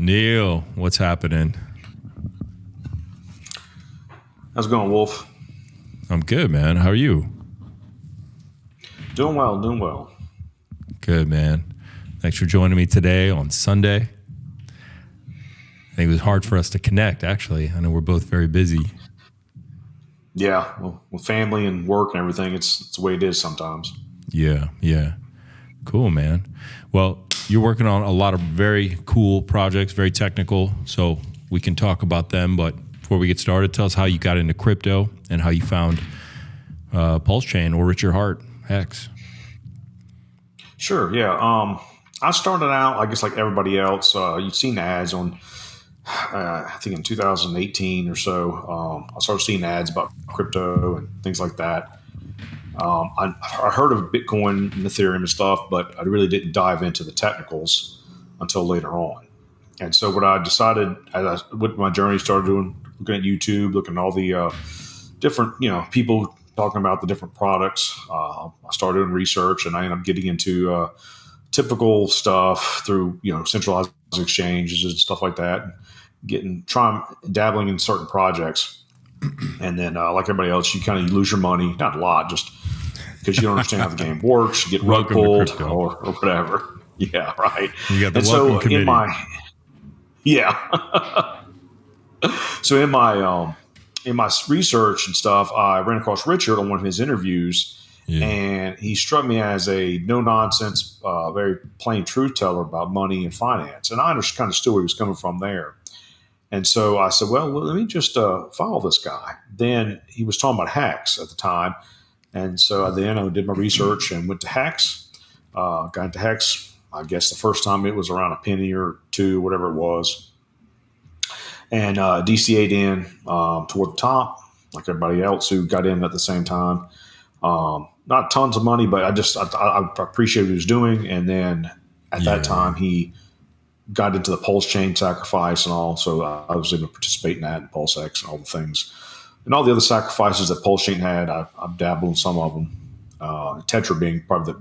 Neil, what's happening? How's it going, Wolf? I'm good, man. How are you? Doing well, doing well. Good, man. Thanks for joining me today on Sunday. I think it was hard for us to connect, actually. I know we're both very busy. Yeah, well, with family and work and everything, it's the way it is sometimes. Yeah. Cool, man. Well, you're working on a lot of very cool projects, very technical, so we can talk about them. But before we get started, tell us how you got into crypto and how you found Pulsechain or Richard Hart Hex. Sure, yeah. I started out, I guess, like everybody else. You've seen the ads on, I think in 2018 or so. I started seeing ads about crypto and things like that. I heard of Bitcoin and Ethereum and stuff, but I really didn't dive into the technicals until later on. And so what I decided, with my journey, started looking at YouTube, looking at all the different, people talking about the different products. I started doing research, and I ended up getting into typical stuff through, centralized exchanges and stuff like that. Dabbling in certain projects. And then, like everybody else, you kind of lose your money, not a lot, just because you don't understand how the game works. You get rug pulled or whatever. Yeah, right. You got the welcome committee. So in my research and stuff, I ran across Richard on one of his interviews, and he struck me as a no-nonsense, very plain truth teller about money and finance. And I kind of understood where he was coming from there. And so I said, well, let me just follow this guy. Then he was talking about Hex at the time. And so then I did my research and went to Hex. Got into Hex, I guess the first time it was around a penny or two, whatever it was. And DCA'd in toward the top, like everybody else who got in at the same time. Not tons of money, but I appreciate what he was doing. And then at that time, he got into the Pulsechain sacrifice and all, so I was able to participate in that, and PulseX and all the things. And all the other sacrifices that Pulsechain had, I've dabbled in some of them. TETRA being probably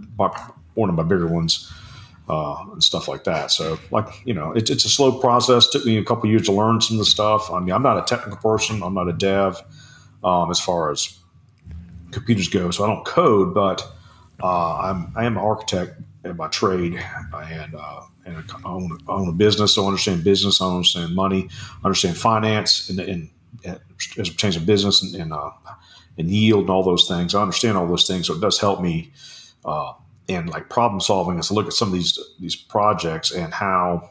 one of my bigger ones, and stuff like that. So, it's a slow process. It took me a couple of years to learn some of the stuff. I mean, I'm not a technical person. I'm not a dev as far as computers go, so I don't code, but I am an architect by trade, and I own a business, so I understand business, I understand money, I understand finance, and as it pertains to business and yield and all those things. I understand all those things, so it does help me in like problem solving. As I look at some of these projects and how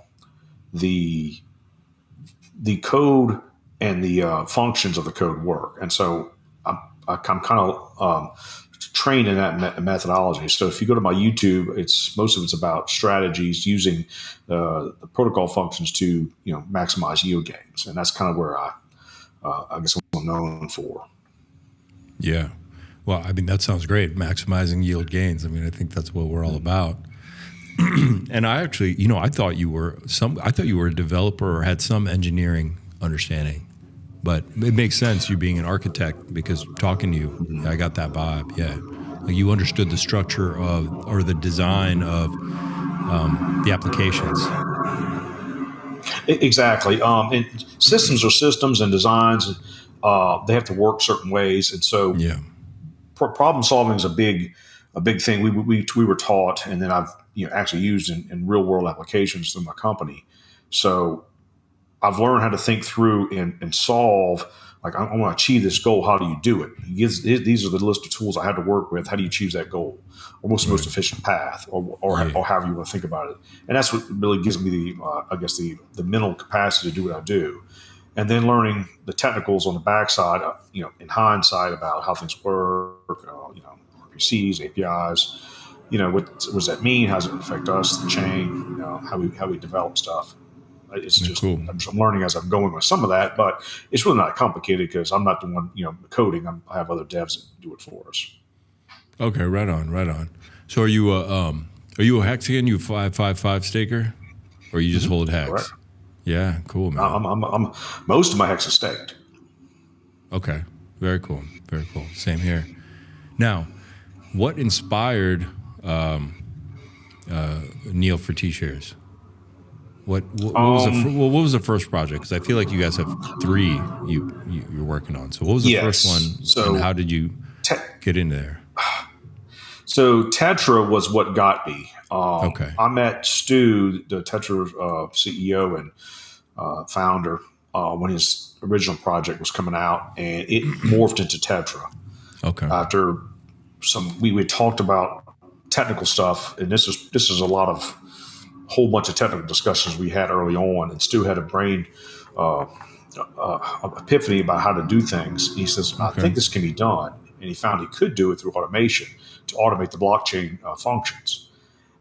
the code and the functions of the code work, and so I'm kind of trained in that methodology. So if you go to my YouTube, most of it's about strategies using the protocol functions to maximize yield gains, and that's kind of where I guess what I'm known for. Yeah, well, I mean that sounds great. Maximizing yield gains. I mean, I think that's what we're all about. And I actually, I thought you were a developer or had some engineering understanding. But it makes sense you being an architect, because talking to you, I got that vibe. Yeah, like you understood the structure or the design of the applications. Exactly. And systems are systems, and designs they have to work certain ways, and so problem solving is a big thing. We were taught, and then I've actually used in real world applications through my company. So I've learned how to think through and solve, like, I want to achieve this goal. How do you do it? These are the list of tools I had to work with. How do you achieve that goal? Or what's the most efficient path, or however you want to think about it. And that's what really gives me the mental capacity to do what I do. And then learning the technicals on the backside, in hindsight, about how things work, RPCs, APIs, what does that mean? How does it affect us, the chain, how we develop stuff. It's just cool. I'm learning as I'm going with some of that, but it's really not complicated because I'm not the one coding. I have other devs that do it for us. Okay, right on. So are you a Hexian? You 555 staker, or you just hold Hex? Correct. Yeah, cool, man. I'm most of my Hex is staked. Okay, very cool. Same here. Now, what inspired Neil4Tshares? What was the first project? Because I feel like you guys have three you're working on. So what was the first one, and how did you get into there? So TETRA was what got me. Okay. I met Stu, the TETRA CEO and founder, when his original project was coming out, and it morphed into TETRA. Okay. After we talked about technical stuff, and this is a lot of whole bunch of technical discussions we had early on, and Stu had a brain epiphany about how to do things. He says, I think this can be done. And he found he could do it through automation to automate the blockchain functions.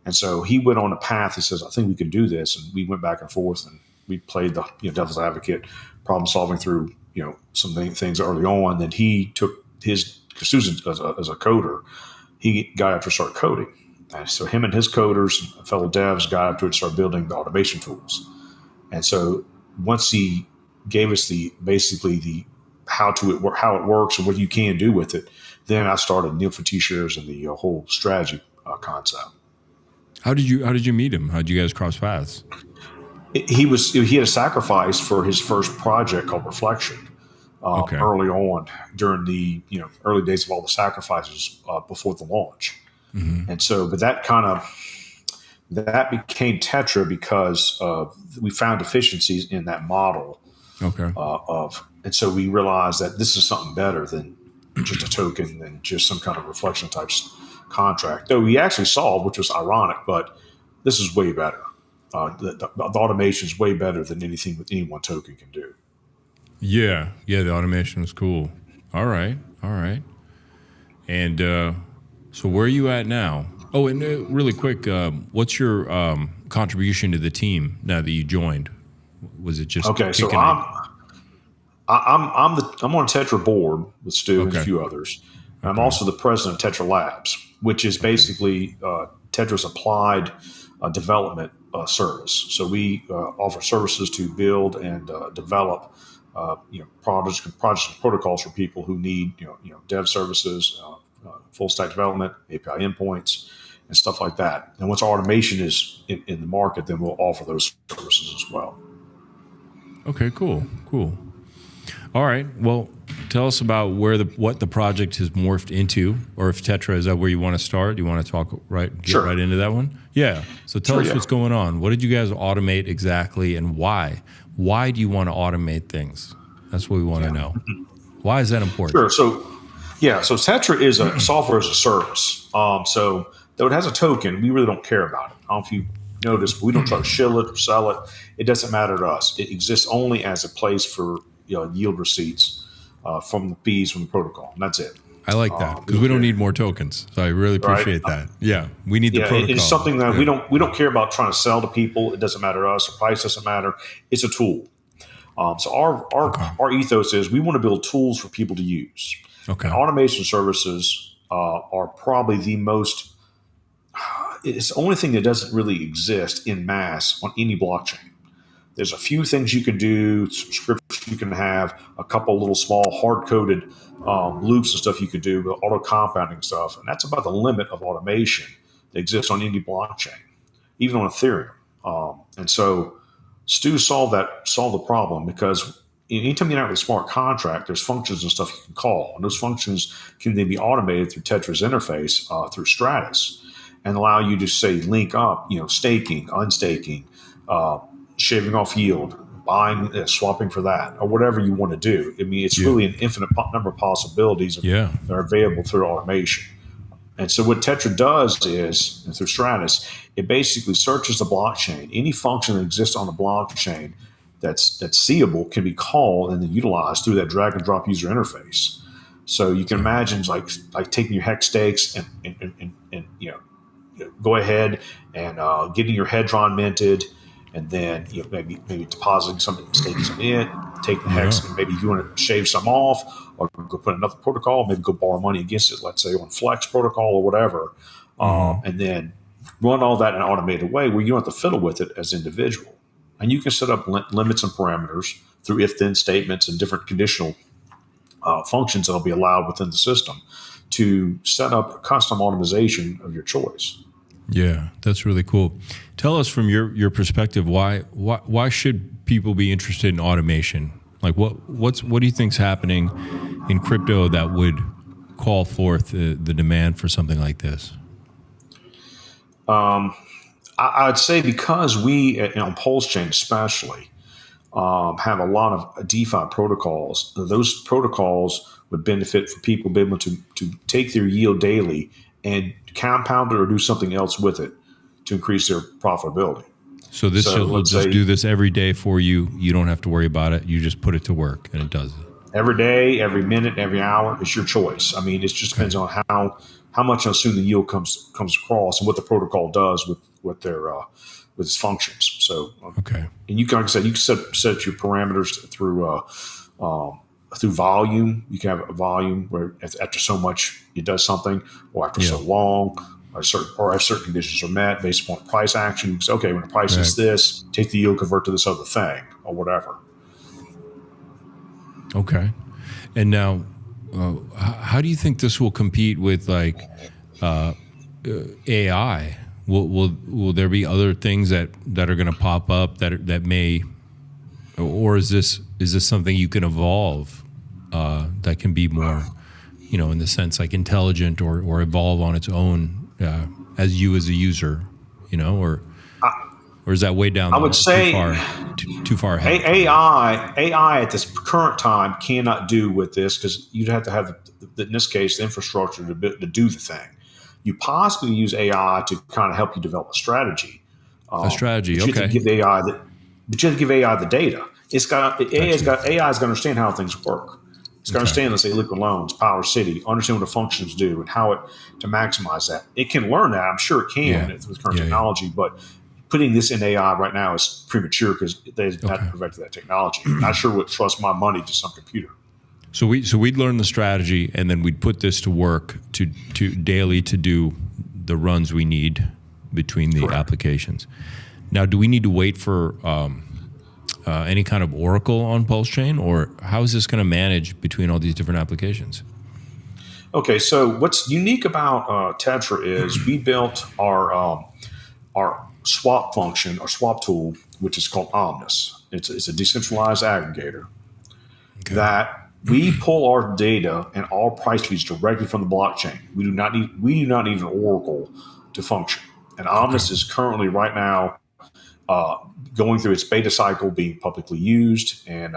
And so he went on a path. He says, I think we can do this. And we went back and forth, and we played the devil's advocate, problem solving through some things early on. Then he took his, because Susan as a coder, he got after start coding. And so him and his coders, fellow devs, got after it, started building the automation tools. And so once he gave us basically how it works and what you can do with it, then I started Neil4Tshares and the whole strategy concept. How did you meet him? How did you guys cross paths? He had a sacrifice for his first project called Reflection early on during the early days of all the sacrifices before the launch. Mm-hmm. And so, but that became TETRA because we found deficiencies in that model. Okay. And so we realized that this is something better than just a token and just some kind of reflection type contract. Though we actually solved, which was ironic, but this is way better. The automation is way better than anything with any one token can do. Yeah, the automation is cool. All right. And so where are you at now? Oh, and really quick, what's your contribution to the team now that you joined? Was it just okay? So I'm on TETRA board with Stu and a few others. Okay. I'm also the president of TETRA Labs, which is basically TETRA's applied development service. So we offer services to build and develop projects and protocols for people who need dev services, full stack development, API endpoints, and stuff like that. And once automation is in the market, then we'll offer those services as well. Okay, cool. All right. Well, tell us about what the project has morphed into, or if TETRA, is that where you want to start? Do you want to get right into that one? Yeah. So tell us what's going on. What did you guys automate exactly, and why? Why do you want to automate things? That's what we want to know. Why is that important? Sure. So TETRA is a software as a service. So though it has a token, we really don't care about it. I don't know if you noticed, but we don't try to shill it or sell it. It doesn't matter to us. It exists only as a place for yield receipts from the fees from the protocol. And that's it. I like that because we don't need more tokens. So I really appreciate that. Yeah, we need the protocol. It's something that we don't care about trying to sell to people. It doesn't matter to us. The price doesn't matter. It's a tool. So our ethos is we want to build tools for people to use. Okay. And automation services are probably the most. It's the only thing that doesn't really exist in mass on any blockchain. There's a few things you can do, some scripts you can have, a couple little small hard-coded loops and stuff you could do, but auto-compounding stuff. And that's about the limit of automation that exists on any blockchain, even on Ethereum. And so Stu solved the problem because anytime you have a smart contract, there's functions and stuff you can call. And those functions can then be automated through TETRA's interface, through Stratus, and allow you to, say, link up, staking, unstaking, shaving off yield, buying, swapping for that, or whatever you want to do. I mean, it's really an infinite number of possibilities that are available through automation. And so what TETRA does is, through Stratus, it basically searches the blockchain. Any function that exists on the blockchain that's seeable can be called and then utilized through that drag and drop user interface. So you can imagine like taking your hex stakes and go ahead and getting your hedron minted, and then maybe depositing something, staking some in, taking the hex, and maybe you want to shave some off, or go put another protocol, maybe go borrow money against it, let's say on Flex protocol or whatever, and then run all that in an automated way where you don't have to fiddle with it as an individual. And you can set up limits and parameters through if-then statements and different conditional functions that will be allowed within the system to set up a custom automation of your choice. Yeah, that's really cool. Tell us from your perspective, why should people be interested in automation? Like what do you think's happening in crypto that would call forth the demand for something like this? I'd say because we, on Pulsechain especially, have a lot of DeFi protocols. Those protocols would benefit for people being able to take their yield daily and compound it or do something else with it to increase their profitability. So this So will let's just say do this every day for you. You don't have to worry about it. You just put it to work and it does it. every day, every minute, every hour, it's your choice. I mean, it just depends on how much how soon the yield comes across and what the protocol does with their with its functions. So, Okay. and you can, like I said, you can set your parameters through volume. You can have a volume where after so much it does something, or after so long, or if certain conditions are met based upon price action. You can say, okay, when the price is this, take the yield, convert to this other thing, or whatever. Okay. And now, how do you think this will compete with like AI? Will there be other things that are going to pop up that may, or is this something you can evolve that can be more, in the sense like intelligent or evolve on its own as you as a user, or is that way down? I would say too far ahead. AI at this current time cannot do with this because you'd have to have, in this case, the infrastructure to do the thing. You possibly use AI to kind of help you develop a strategy. A strategy, but you okay. Have to give AI but you have to give AI the data. AI is going to understand how things work. It's going to understand, let's say, liquid loans, Power City, understand what the functions do and how to maximize that. It can learn that. I'm sure it can with current technology, but putting this in AI right now is premature because they haven't perfected that technology. I'm not sure would trust my money to some computer. So we'd learn the strategy and then we'd put this to work to daily to do the runs we need between the applications. Now, do we need to wait for any kind of oracle on Pulsechain, or how is this going to manage between all these different applications? Okay, so what's unique about TETRA is we built our swap function or swap tool, which is called Omnis. It's a decentralized aggregator that we pull our data and all price feeds directly from the blockchain. We do not need an oracle to function. And Omnis is currently right now going through its beta cycle, being publicly used and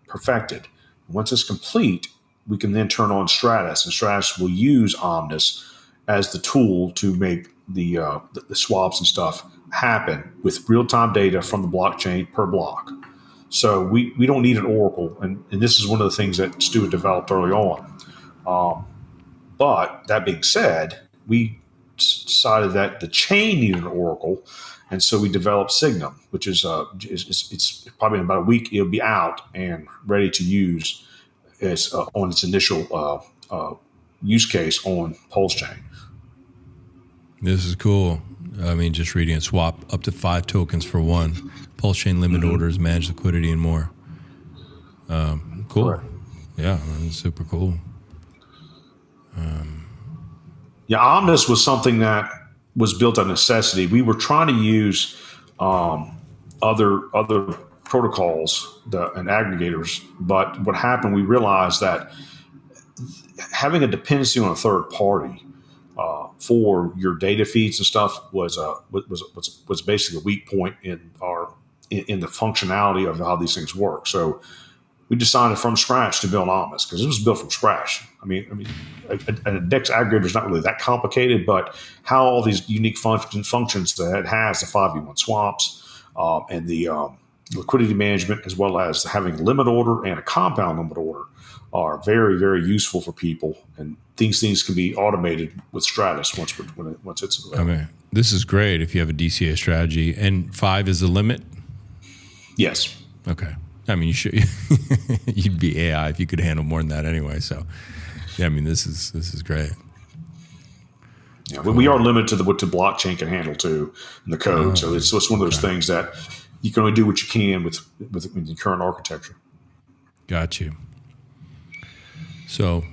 perfected. Once it's complete, we can then turn on Stratus, and Stratus will use Omnis as the tool to make the swaps and stuff happen with real-time data from the blockchain per block. So we don't need an oracle, and this is one of the things that Stuart developed early on. But that being said, we decided that the chain needed an oracle, and so we developed Signum, which is it's probably in about a week it'll be out and ready to use on its initial use case on Pulsechain. This is cool. I mean, just reading it, swap up to 5 tokens for one. Pulsechain limit orders, manage liquidity, and more. Cool. Correct. Yeah, that's super cool. Omnis was something that was built on necessity. We were trying to use other protocols and aggregators, but what happened, we realized that having a dependency on a third party for your data feeds and stuff was basically a weak point in the functionality of how these things work. So we decided from scratch to build Omnis because it was built from scratch. I mean, a DEX aggregator is not really that complicated, but how all these unique functions that it has, the 5v1 swaps and the liquidity management, as well as having a limit order and a compound limit order, are very, very useful for people. And these things can be automated with Stratus once it's available. Okay. This is great if you have a DCA strategy. And 5 is the limit? Yes. Okay. I mean, you should. You'd be AI if you could handle more than that anyway. So, yeah, I mean, this is great. Yeah, cool. We are limited to what the blockchain can handle too in the code. So it's one of those things that you can only do what you can with the current architecture. Got you. So,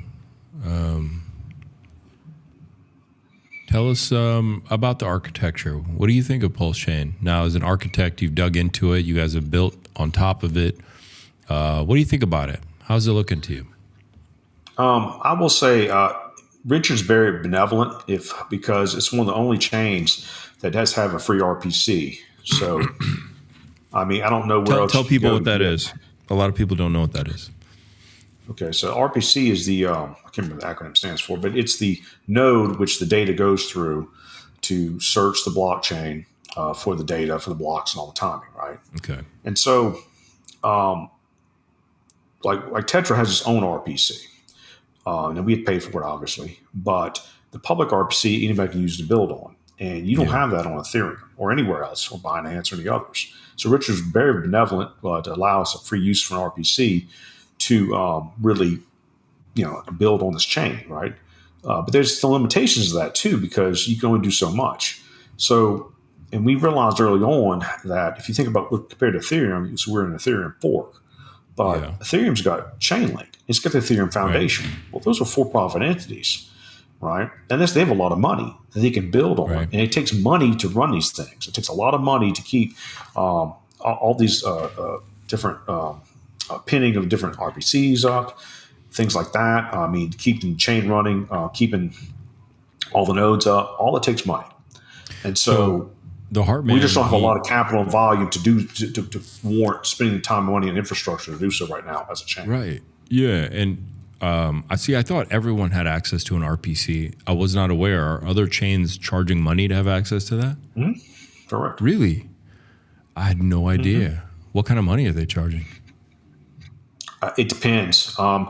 Tell us about the architecture. What do you think of Pulsechain? Now, as an architect, you've dug into it. You guys have built on top of it. What do you think about it? How's it looking to you? I will say Richard's very benevolent because it's one of the only chains that does have a free RPC. So, I mean, I don't know where else. Tell people what that is. A lot of people don't know what that is. Okay, so RPC is the I can't remember what the acronym stands for, but it's the node which the data goes through to search the blockchain for the data, for the blocks, and all the timing, right? Okay. And so, like TETRA has its own RPC, and we had paid for it, obviously, but the public RPC anybody can use to build on, and you don't have that on Ethereum or anywhere else, or Binance or any others. So Richard's very benevolent to allow us a free use for an RPC to really, build on this chain, right? But there's the limitations of that too, because you can only do so much. So, and we realized early on that if you think about compared to Ethereum, so we're in an Ethereum fork, but Ethereum's got Chainlink, it's got the Ethereum Foundation. Right. Well, those are for-profit entities, right? And they have a lot of money that they can build on, and it takes money to run these things. It takes a lot of money to keep all these different pinning of different RPCs up, things like that. I mean, keeping the chain running, keeping all the nodes up, all it takes money. And so the Heartman, we just don't have a lot of capital and volume to warrant spending time, money, and infrastructure to do so right now as a chain. Right. Yeah. And I thought everyone had access to an RPC. I was not aware. Are other chains charging money to have access to that? Mm-hmm. Correct. Really? I had no idea. Mm-hmm. What kind of money are they charging? It depends. I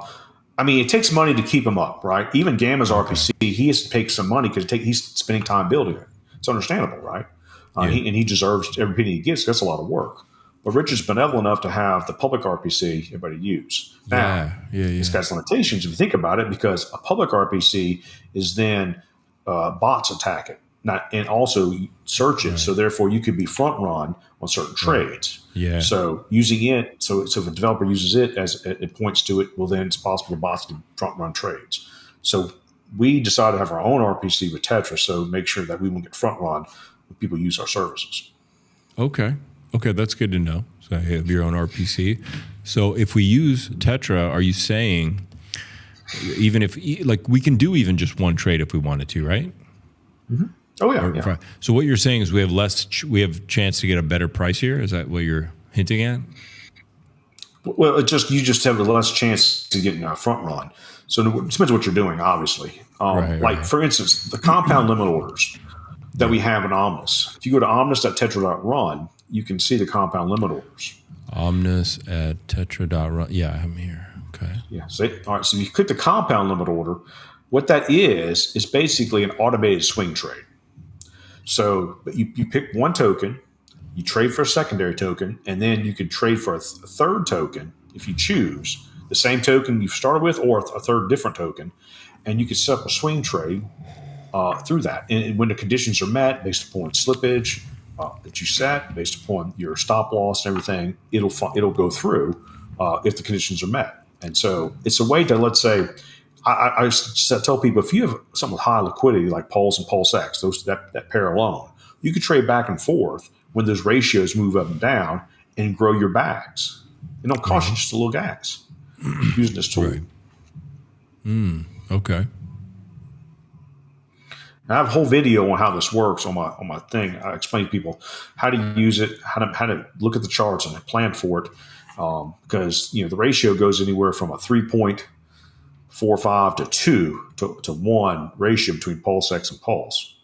mean, it takes money to keep them up, right? Even Gamma's RPC, he has to take some money because he's spending time building it. It's understandable, right? He deserves every penny he gets. That's a lot of work. But Richard's benevolent enough to have the public RPC everybody use. Now, it's got limitations if you think about it, because a public RPC is then bots attack it, and also search it. Right. So therefore, you could be front run on certain trades. Yeah. So using it, so if a developer uses it as it points to it, well, then it's possible for bots to front run trades. So we decided to have our own RPC with TETRA, so make sure that we won't get front run when people use our services. Okay, that's good to know. So you have your own RPC. So if we use TETRA, are you saying even if we can do even just one trade if we wanted to, right? Mm-hmm. Oh yeah. So what you're saying is we have chance to get a better price here. Is that what you're hinting at? Well, you just have a less chance to get in a front run. So it depends what you're doing, obviously. For instance, the compound limit orders that we have in Omnis. If you go to omnis.tetra.run, you can see the compound limit orders. Omnis@tetra.run. Yeah, I'm here. Okay. Yeah. All right. So if you click the compound limit order, what that is basically an automated swing trade. So you pick one token, you trade for a secondary token, and then you could trade for a third token if you choose the same token you started with or a third different token, and you could set up a swing trade through that. And when the conditions are met based upon slippage that you set, based upon your stop loss and everything, it'll go through if the conditions are met. And so it's a way to, let's say, I tell people, if you have something with high liquidity like Pulse and PulseX, that pair alone, you could trade back and forth when those ratios move up and down and grow your bags. It don't cost you just a little gas using this tool. Right. Okay. I have a whole video on how this works on my thing. I explain to people how to use it, how to look at the charts and plan for it, because the ratio goes anywhere from a 3.45 to 2 to 1 ratio between PulseX and Pulse,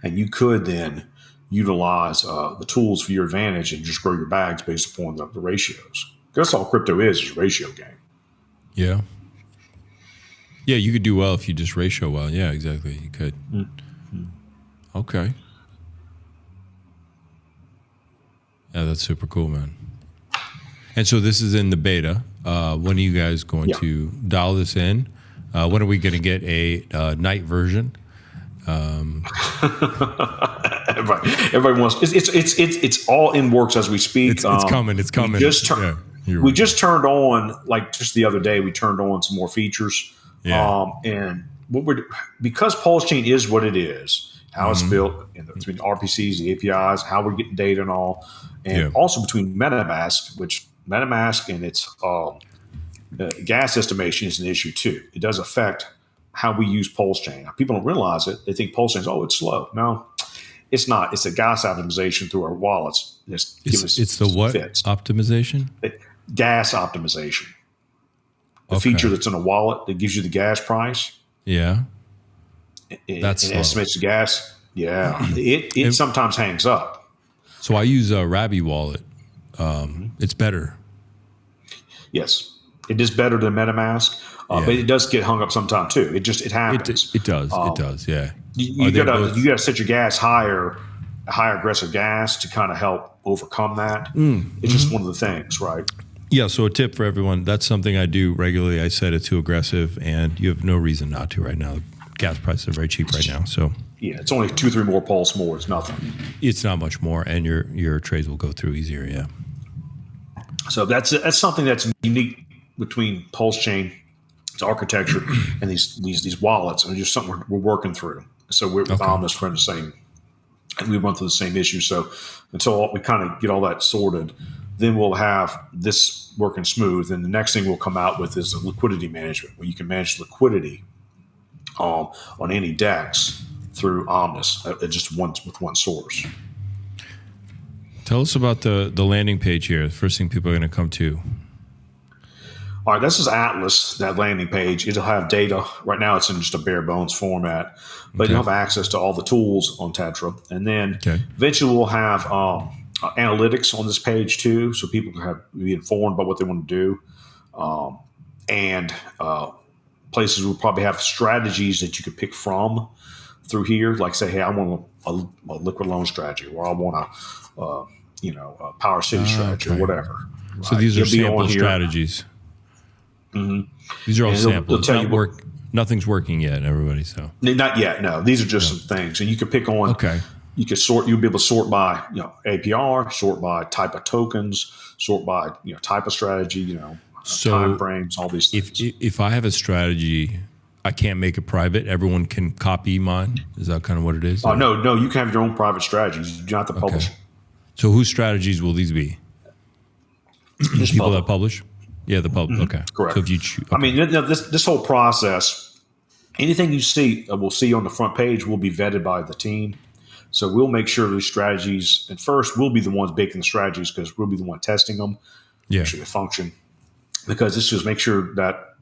and you could then utilize the tools for your advantage and just grow your bags based upon the ratios. That's all crypto is a ratio game. Yeah. Yeah, you could do well if you just ratio well. Yeah, exactly. You could. Mm-hmm. Okay. Yeah, that's super cool, man. And so this is in the beta. When are you guys going to dial this in? When are we going to get a night version? Everybody wants. It's all in works as we speak. It's coming. It's coming. We just turned on, like just the other day, we turned on some more features. Yeah. And because Pulsechain is what it is, how it's built between RPCs, the APIs, how we're getting data and all, and also between MetaMask, which MetaMask and its gas estimation is an issue too. It does affect how we use Pulsechain. People don't realize it. They think Pulsechain's, it's slow. No, it's not. It's a gas optimization through our wallets. It's the what fits. Optimization? Gas optimization. The feature that's in a wallet that gives you the gas price. Yeah. It estimates the gas. Yeah. It sometimes hangs up. So I use a Rabby wallet. It's better. Yes. It is better than MetaMask, but it does get hung up sometime too. It happens. It does. Yeah. You gotta set your gas higher aggressive gas to kind of help overcome that. It's just one of the things, right? Yeah. So a tip for everyone, that's something I do regularly. I set it too aggressive, and you have no reason not to right now. Gas prices are very cheap right now. So yeah, it's only 2-3 more pulse more. It's nothing. It's not much more, and your trades will go through easier. Yeah. So that's something that's unique between Pulsechain, its architecture, and these wallets, and just something we're working through. So we're with Omnis, we're in the same, and we run through the same issue. So until we kind of get all that sorted, then we'll have this working smooth. And the next thing we'll come out with is the liquidity management, where you can manage liquidity on any DEX through Omnis, just with one source. Tell us about the landing page here. The first thing people are going to come to. All right, this is Atlas, that landing page. It'll have data. Right now it's in just a bare bones format, but you'll have access to all the tools on TETRA. And then eventually we'll have analytics on this page too, so people can be informed about what they want to do. And places will probably have strategies that you could pick from through here, like say, hey, I want a liquid loan strategy, or I want a Power City strategy, or whatever. So these are sample strategies. These are all samples. Nothing's working yet, everybody. So not yet. No, these are just some things, and you could pick on. You could sort. You'll be able to sort by APR, sort by type of tokens, sort by type of strategy. Time frames, all these things. If I have a strategy, I can't make it private. Everyone can copy mine. Is that kind of what it is? No. You can have your own private strategies. You don't have to publish. So whose strategies will these be? People that publish. Yeah, the public. Okay, correct. So if you choose, I mean, this whole process, anything you see, we'll see on the front page will be vetted by the team. So we'll make sure these strategies, and first we'll be the ones baking the strategies because we'll be the one testing them. Make sure they function. Because this just make sure that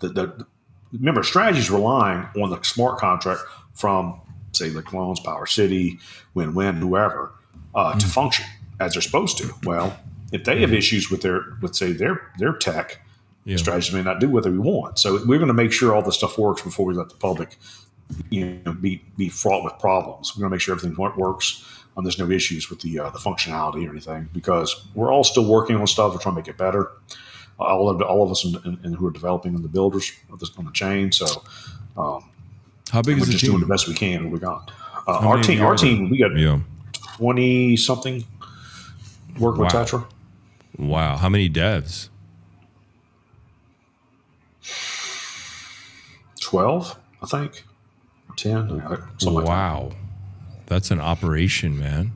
remember, strategies relying on the smart contract from say like Loans, Power City, Win-Win, whoever, to function as they're supposed to. Well, if they have issues with their tech. Strategies may not do what we want. So we're going to make sure all the stuff works before we let the public, be fraught with problems. We're going to make sure everything works. There's no issues with the functionality or anything, because we're all still working on stuff. We're trying to make it better. All of us and who are developing and the builders of this on the chain. So, how big is the team? We're just doing the best we can. What we got. Our team, we got 20 something working with TETRA. Wow, how many devs? 12, I think. 10, something like that. Wow. That's an operation, man.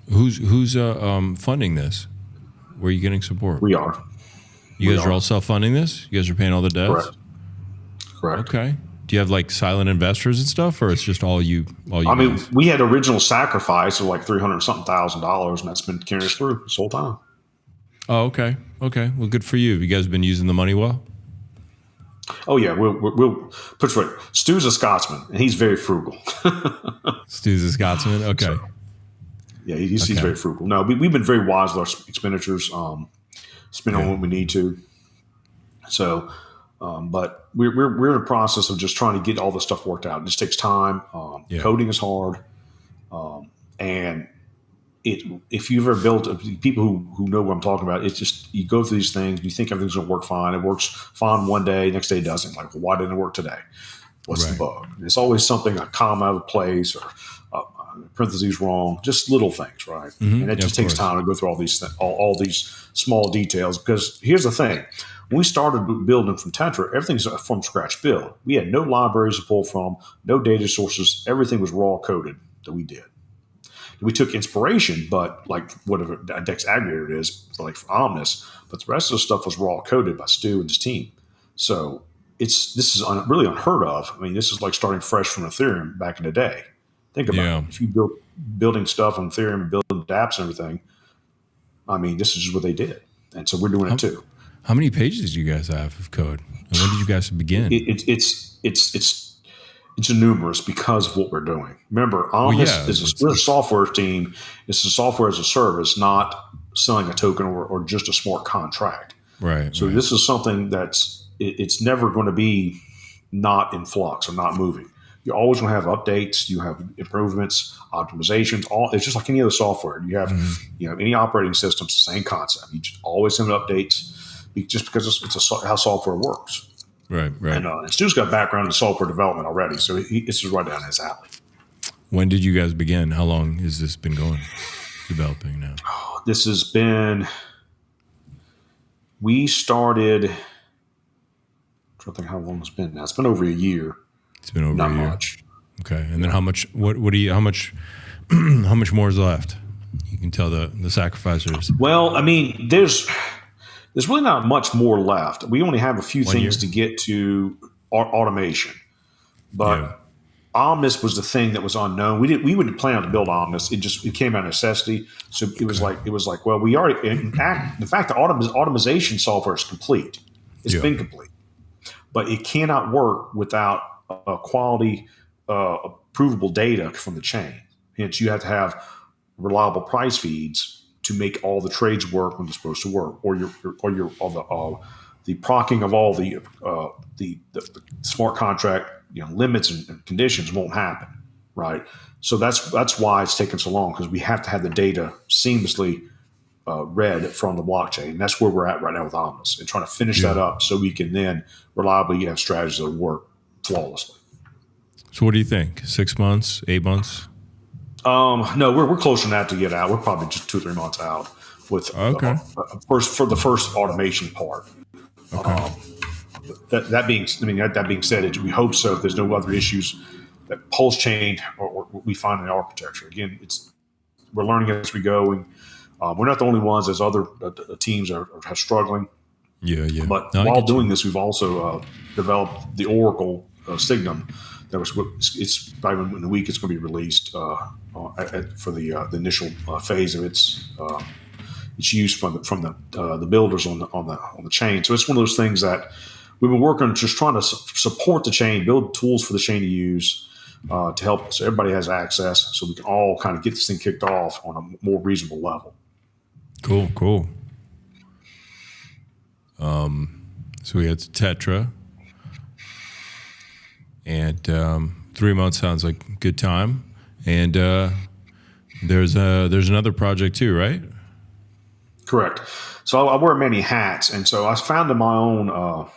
Who's funding this? Where are you getting support? We are. You guys are all self-funding this? You guys are paying all the devs? Correct. Okay. Do you have like silent investors and stuff, or it's just all you? I mean, we had original sacrifice of like $300,000, and that's been carrying us through this whole time. Oh, okay. Okay. Well, good for you. You guys have been using the money well? Oh yeah, we'll put it right. Stu's a Scotsman, and he's very frugal. Stu's a Scotsman. Okay. So, yeah, he's very frugal. No, we've been very wise with our expenditures. Spend on what we need to. So, but we're in the process of just trying to get all this stuff worked out. It just takes time. Coding is hard, and if you've ever built people who know what I'm talking about, it's just you go through these things, you think everything's going to work fine. It works fine one day, next day it doesn't. Like, well, why didn't it work today? What's the bug? It's always something, a comma out of place, or parentheses wrong, just little things, right? Mm-hmm. And it just takes time to go through all these all these small details. Because here's the thing: when we started building from TETRA, everything's a from scratch build. We had no libraries to pull from, no data sources. Everything was raw coded that we did. We took inspiration, but like whatever a DEX aggregator is, for Omnis, but the rest of the stuff was raw coded by Stu and his team. So this is really unheard of. I mean, this is like starting fresh from Ethereum back in the day. Think about it. If you building stuff on Ethereum and building dApps and everything, I mean, this is just what they did. And so we're doing it too. How many pages do you guys have of code? And when did you guys begin? It's numerous because of what we're doing. Remember, Omnis we're a software team. It's a software as a service, not selling a token or just a smart contract. Right. So this is something it's never going to be not in flux or not moving. You're always going to have updates. You have improvements, optimizations. It's just like any other software. You have, any operating system, it's the same concept. You just always have updates just because it's how software works. Right. And Stu's got background in software development already, so this is right down his alley. When did you guys begin? How long has this been going, developing now? This has been. We started. I'm trying to think how long it's been now. It's been over a year. It's been over Not a year. much. Okay, and then how much? What do you? How much? How much more is left? You can tell the sacrificers. Well, I mean, there's really not much more left. We only have a few things to get to automation, but Omnis was the thing that was unknown. We wouldn't plan to build Omnis. It came out of necessity. So it was like, well, we already. In fact, the automation software is complete. It's been complete, but it cannot work without quality, provable data from the chain. Hence, you have to have reliable price feeds to make all the trades work when they're supposed to work, or the procking of all the smart contract limits and conditions won't happen, right? So that's why it's taken so long, because we have to have the data seamlessly read from the blockchain. And that's where we're at right now with Omnis, and trying to finish that up so we can then reliably have strategies that work flawlessly. So what do you think? 6 months, 8 months? No, we're closer than that to get out. We're probably just 2 or 3 months out with for the first automation part. Okay. That being said, we hope so. If there's no other issues, that Pulsechain or we find in the architecture. Again, we're learning as we go, and we're not the only ones. There's other teams are struggling. Yeah. But while doing this, we've also developed the Oracle Signum. It's probably in a week. It's going to be released for the initial phase of its use from the builders on the chain. So it's one of those things that we've been working on, just trying to support the chain, build tools for the chain to use to help, so everybody has access, so we can all kind of get this thing kicked off on a more reasonable level. Cool. So we had TETRA. And 3 months sounds like a good time. And there's another project too, right? Correct. So I wear many hats, and so I founded my own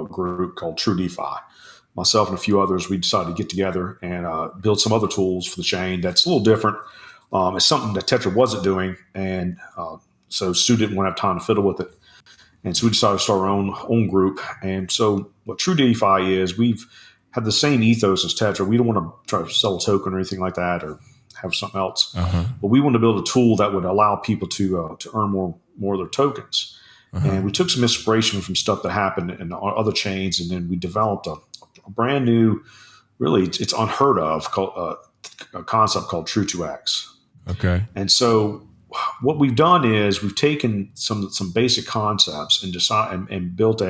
group called TruDEFI. Myself and a few others, we decided to get together and build some other tools for the chain that's a little different. It's something that TETRA wasn't doing, and so Stu didn't want to have time to fiddle with it. And so we decided to start our own group. And so what TruDEFI is, we've had the same ethos as TETRA. We don't want to try to sell a token or anything like that, or have something else. But we want to build a tool that would allow people to earn more of their tokens. And we took some inspiration from stuff that happened in other chains, and then we developed a brand new, really, it's unheard of, a concept called True2X. Okay. And so what we've done is we've taken some basic concepts and built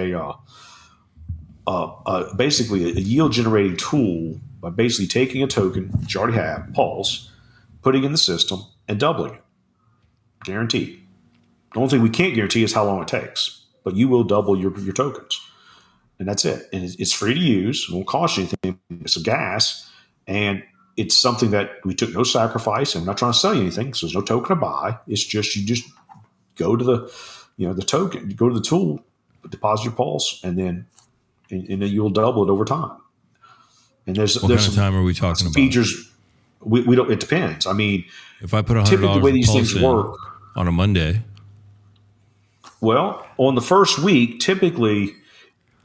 basically a yield generating tool by basically taking a token that you already have, Pulse, putting it in the system and doubling it. Guaranteed. The only thing we can't guarantee is how long it takes, but you will double your tokens. And that's it. And it's free to use. It won't cost you anything. It's a gas. And it's something that we took no sacrifice, and I'm not trying to sell you anything. So there's no token to buy. It's just, you just go to the token, you go to the tool, deposit your Pulse, and then you'll double it over time. And there's what kind of time are we talking about? Features. We don't. It depends. I mean, If I put typically the way $100 these Pulse things in work. on a Monday, Well, on the first week, typically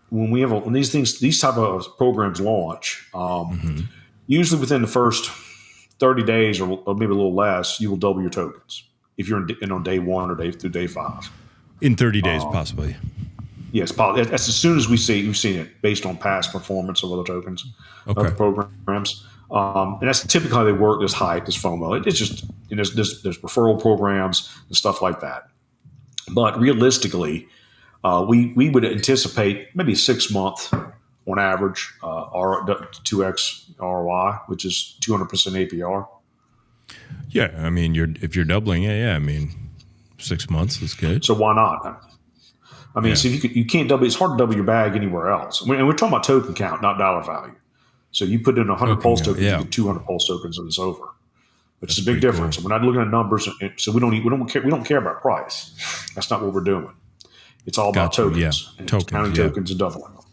when when these type of programs launch, usually within the first 30 days or maybe a little less, you will double your tokens if you're on day one or through day 5. in 30 days, possibly. Yes, that's as soon as we've seen it based on past performance of other tokens, Okay. other programs. And that's typically how they work. There's hype, there's FOMO. It's just there's referral programs and stuff like that. But realistically, we would anticipate maybe 6 month on average 2x ROI, which is 200% APR. Yeah, I mean, if you're doubling it, I mean, 6 months is good. So why not? I mean, so you can't double. It's hard to double your bag anywhere else. And we're talking about token count, not dollar value. So you put in 100 Pulse tokens, you get 200 Pulse tokens, and it's over. Which is a big difference. Cool. We're not looking at numbers, so we don't care about price. That's not what we're doing. It's all about tokens, tokens and doubling them.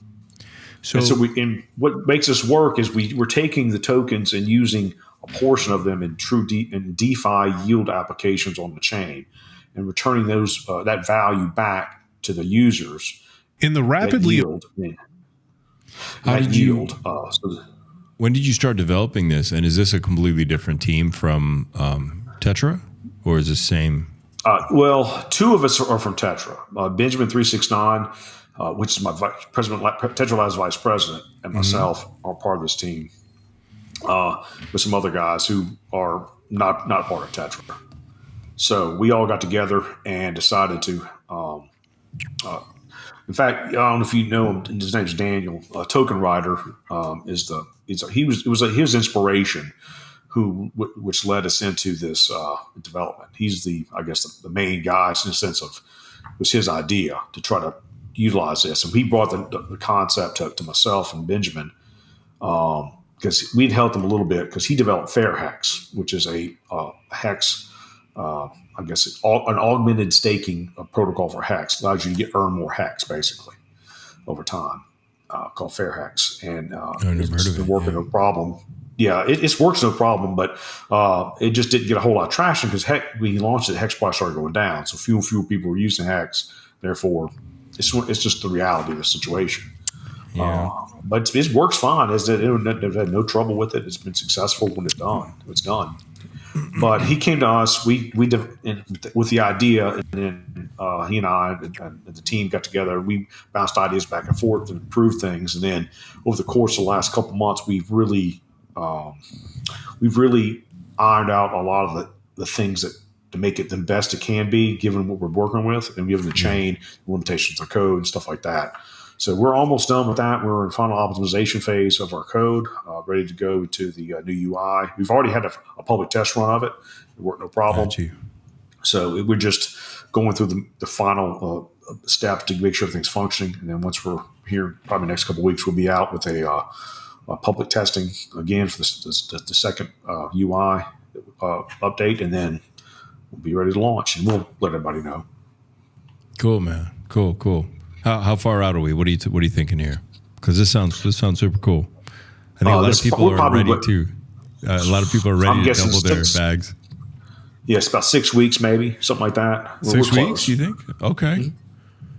So what makes us work is we're taking the tokens and using a portion of them in DeFi yield applications on the chain, and returning that value back to the users in the rapidly when did you start developing this? And is this a completely different team from TETRA, or is it the same? Well, 2 of us are from TETRA. Benjamin 369, which is my TETRA Labs vice president, and myself are part of this team with some other guys who are not part of TETRA. So we all got together and decided to. In fact, I don't know if you know him. His name's Daniel. Token Rider it was his inspiration, which led us into this development. He's the main guy in the sense of it was his idea to try to utilize this, and he brought the concept to myself and Benjamin because we'd helped him a little bit because he developed Fair Hex, which is a hex. An augmented staking protocol for Hex. Allows you to earn more Hex basically over time, called Fair Hex. And it's been working no problem. Yeah, it's works no problem, but it just didn't get a whole lot of traction because when he launched it, Hex price started going down. So fewer people were using Hex. Therefore, it's just the reality of the situation. Yeah. But it works fine. They've had no trouble with it. It's been successful when it's done. But he came to us. We with the idea, and then he and I and the team got together. We bounced ideas back and forth and improved things. And then over the course of the last couple of months, we've really ironed out a lot of the things to make it the best it can be, given what we're working with, and given the chain limitations of code and stuff like that. So we're almost done with that. We're in final optimization phase of our code, ready to go to the new UI. We've already had a public test run of it. It worked no problem. So we're just going through the final steps to make sure everything's functioning. And then once we're here, probably next couple of weeks, we'll be out with a public testing again for the second UI update, and then we'll be ready to launch, and we'll let everybody know. Cool, man. Cool. How far out are we? What are you thinking here? Because this sounds super cool. I think a lot of people are ready to. A lot of people are ready to double their bags. Yeah, it's about 6 weeks, maybe something like that. 6 weeks, you think? Okay. Mm-hmm.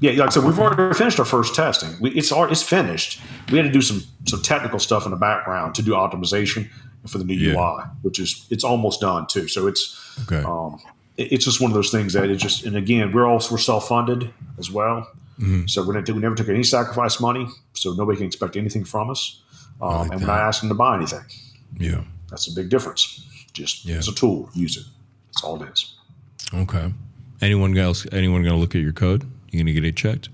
Yeah, like I said, we've already finished our first testing. It's finished. We had to do some technical stuff in the background to do optimization for the new UI, which it's almost done too. So it's okay. It's just one of those things that it just. And again, we're self-funded as well. Mm-hmm. So we never took any sacrifice money, so nobody can expect anything from us, and we're not asking to buy anything. Yeah, that's a big difference. It's a tool. Use it. That's all it is. Okay. Anyone going to look at your code? You going to get it checked?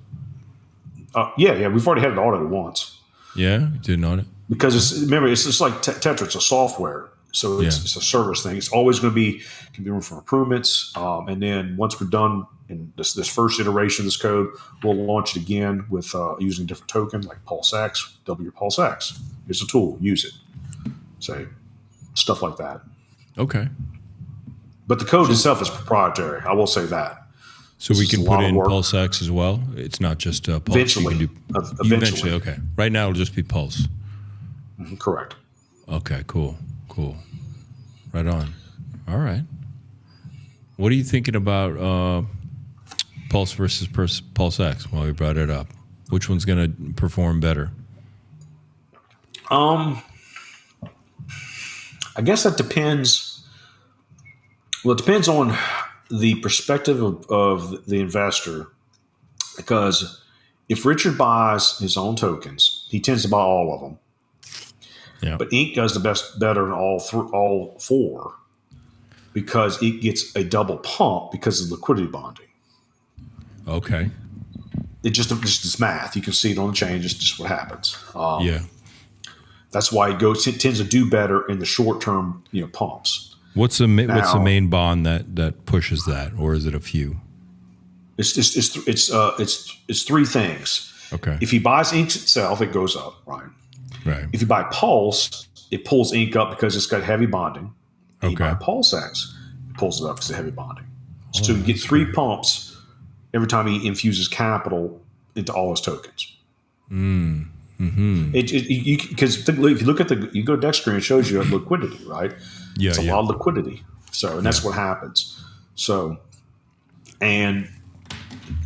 Yeah. We've already had it audited once. Yeah, did an audit because it's just like TETRA. It's a software, so it's a service thing. It's always going to can be room for improvements, and then once we're done. In this first iteration of this code, we'll launch it again with using a different token like Pulsechain. Double your Pulsechain. It's a tool. Use it. Say stuff like that. Okay. But the code itself is proprietary. I will say that. So we can put in Pulsechain as well. It's not just Pulse. Eventually. Eventually. Okay. Right now it'll just be Pulse. Mm-hmm, correct. Okay. Cool. Right on. All right. What are you thinking about Pulse versus PulseX while we brought it up? Which one's going to perform better? I guess that depends. Well, it depends on the perspective of the investor, because if Richard buys his own tokens, he tends to buy all of them. Yeah. But Inc. does better in all four, because it gets a double pump because of liquidity bonding. Okay. It just this math. You can see it on the chain. Just what happens. Yeah. That's why it tends to do better in the short term, pumps. What's the main bond that pushes that, or is it a few? It's three things. Okay. If he buys Inc. itself, it goes up, right? Right. If you buy Pulse, it pulls Inc. up because it's got heavy bonding. And you buy PulseX, it pulls it up because of heavy bonding. So you get three pumps every time he infuses capital into all his tokens. Because if you look at you go to Dexter, it shows you liquidity, right? Yeah, it's a lot of liquidity. So, and that's what happens. So, and